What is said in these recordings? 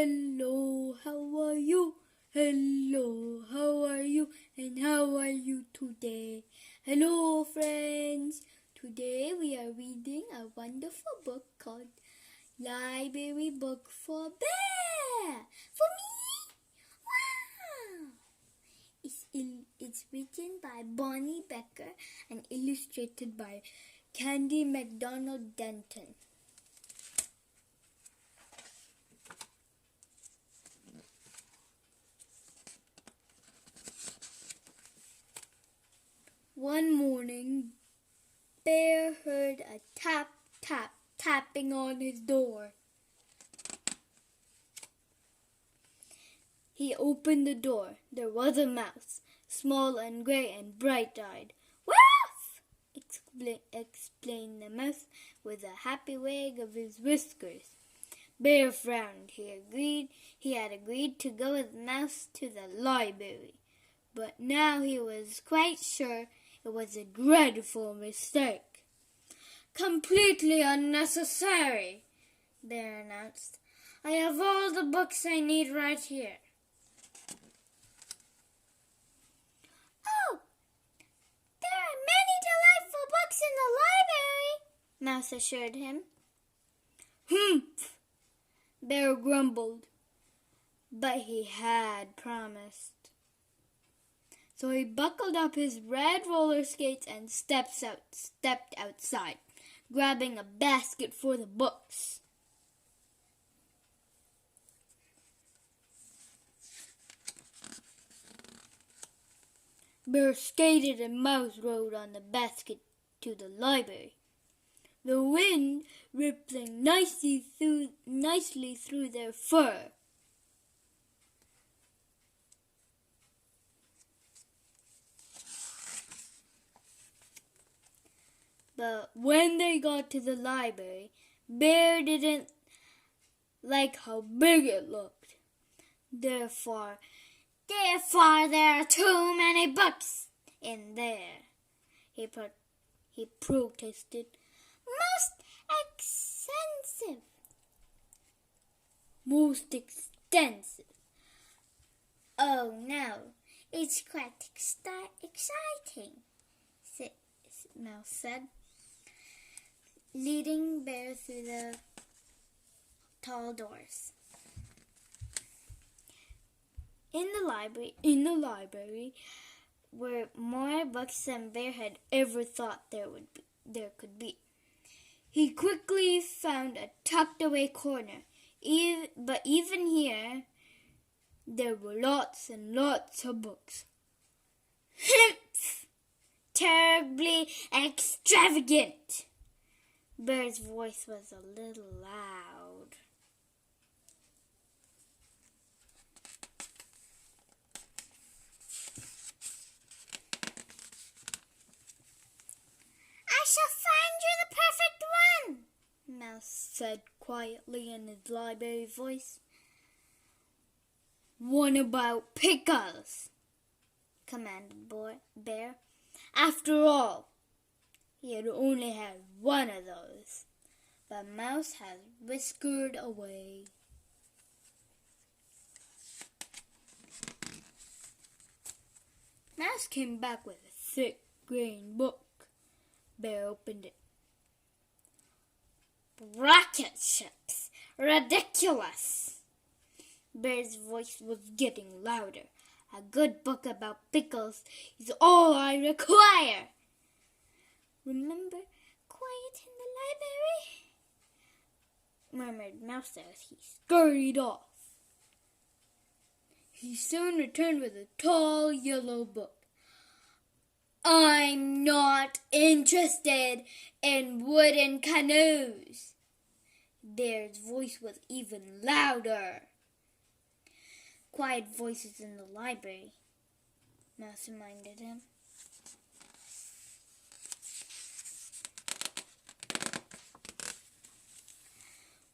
Hello, how are you? Hello, how are you? And how are you today? Hello, friends. Today we are reading a wonderful book called Library Book for Bear. For me? Wow! It's written by Bonny Becker and illustrated by Candy MacDonald Denton. One morning, Bear heard a tap, tap, tapping on his door. He opened the door. There was a mouse, small and gray and bright-eyed. "Woof!" explained the mouse with a happy wag of his whiskers. Bear frowned. He had agreed to go with the mouse to the library, but now he was quite sure it was a dreadful mistake. "Completely unnecessary," Bear announced. "I have all the books I need right here." "Oh, there are many delightful books in the library," Mouse assured him. "Humph," Bear grumbled, but he had promised. So he buckled up his red roller skates and stepped outside, grabbing a basket for the books. Bear skated and Mouse rode on the basket to the library, the wind rippling nicely through their fur. But when they got to the library, Bear didn't like how big it looked. Therefore, there are too many books in there, he protested. Most extensive. "Oh no, it's quite exciting," Mouse said, leading Bear through the tall doors. In the library were more books than Bear had ever thought there could be. He quickly found a tucked-away corner, but even here there were lots and lots of books. "Humph! Terribly extravagant." Bear's voice was a little loud. "I shall find you the perfect one," Mouse said quietly in his library voice. "One about pickles," commanded Bear. After all, he had only had one of those, but Mouse had whiskered away. Mouse came back with a thick green book. Bear opened it. "Rocket ships! Ridiculous!" Bear's voice was getting louder. "A good book about pickles is all I require." "Remember, quiet in the library," murmured Mouse as he scurried off. He soon returned with a tall yellow book. "I'm not interested in wooden canoes." Bear's voice was even louder. "Quiet voices in the library," Mouse reminded him.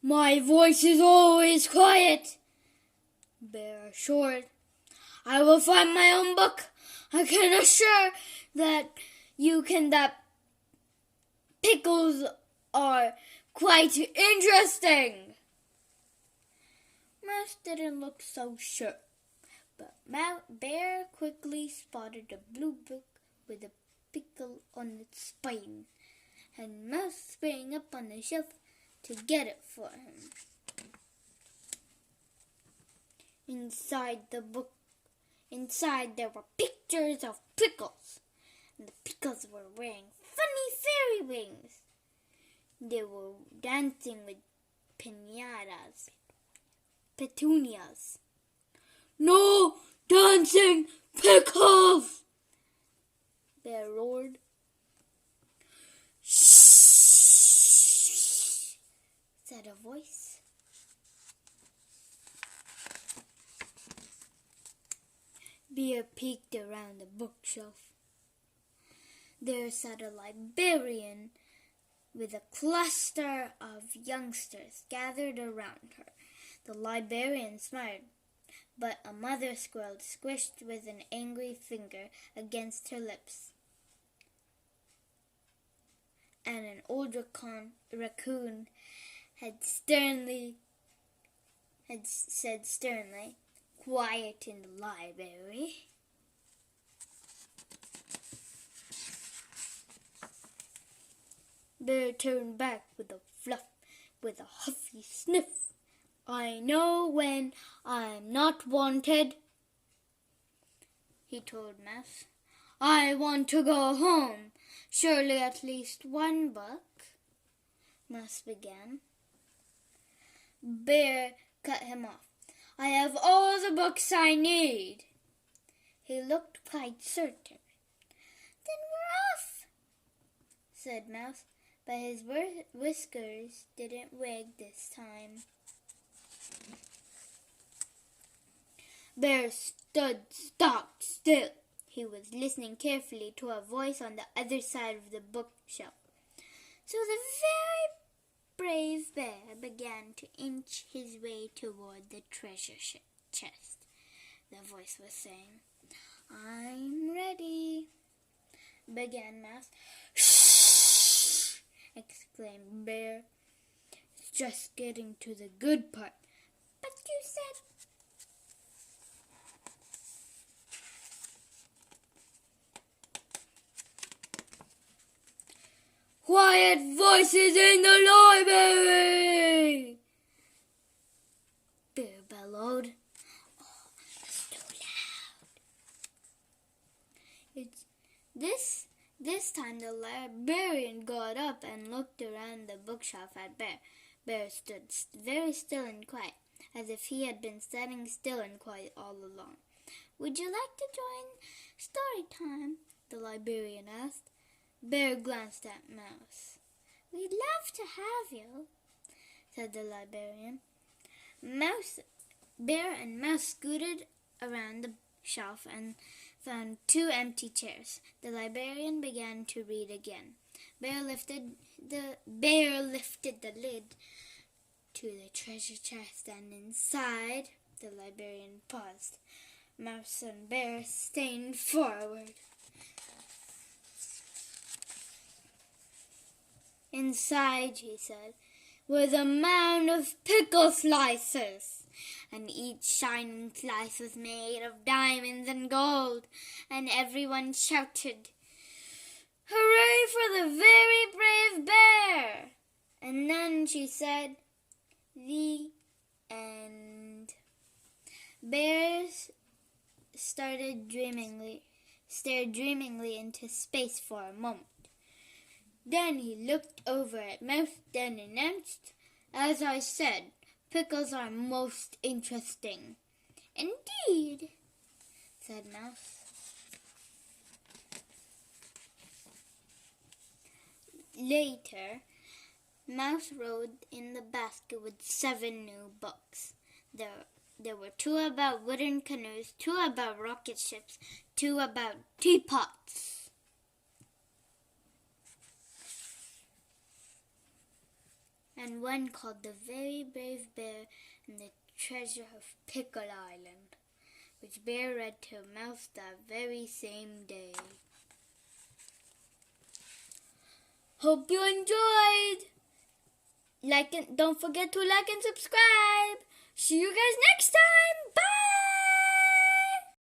"My voice is always quiet," Bear assured. "I will find my own book. I can assure that pickles are quite interesting." Mouse didn't look so sure. But Bear quickly spotted a blue book with a pickle on its spine, and Mouse sprang up on the shelf to get it for him. Inside there were pictures of pickles, and the pickles were wearing funny fairy wings. They were dancing with petunias. "No dancing pickles!" Bear roared. "Shh!" said a voice. Bear peeked around the bookshelf. There sat a librarian with a cluster of youngsters gathered around her. The librarian smiled, but a mother squirrel squished with an angry finger against her lips. And an old raccoon had said sternly, "Quiet in the library." Bear turned back with a huffy sniff. "I know when I'm not wanted," he told Mouse. "I want to go home. Surely at least one book," Mouse began. Bear cut him off. "I have all the books I need." He looked quite certain. "Then we're off," said Mouse, but his whiskers didn't wag this time. Bear stopped still. He was listening carefully to a voice on the other side of the bookshelf. So the very brave bear began to inch his way toward the treasure chest. The voice was saying, "I'm ready," began Mouse. "Shh!" exclaimed Bear. "It's just getting to the good part." "But you said..." "Quiet voices in the library!" Bear bellowed. "Oh, that's too loud." This time the librarian got up and looked around the bookshelf at Bear. Bear stood very still and quiet, as if he had been standing still and quiet all along. "Would you like to join story time?" the librarian asked. Bear glanced at Mouse. "We'd love to have you," said the librarian. Bear and Mouse scooted around the shelf and found 2 empty chairs. The librarian began to read again. Bear lifted the lid to the treasure chest, and inside, the librarian paused. Mouse and Bear steamed forward. "Inside," he said, "was a mound of pickle slices, and each shining slice was made of diamonds and gold, and everyone shouted, 'Hooray for the very brave bear!' And then she said, 'The end.'" Bear stared dreamingly into space for a moment. Then he looked over at Mouse and announced, "As I said, pickles are most interesting." "Indeed," said Mouse. Later, Mouse rode in the basket with 7 new books. There were 2 about wooden canoes, 2 about rocket ships, 2 about teapots. And one called The Very Brave Bear and the Treasure of Pickle Island, which Bear read to Mouse that very same day. Hope you enjoyed! Don't forget to like and subscribe! See you guys next time!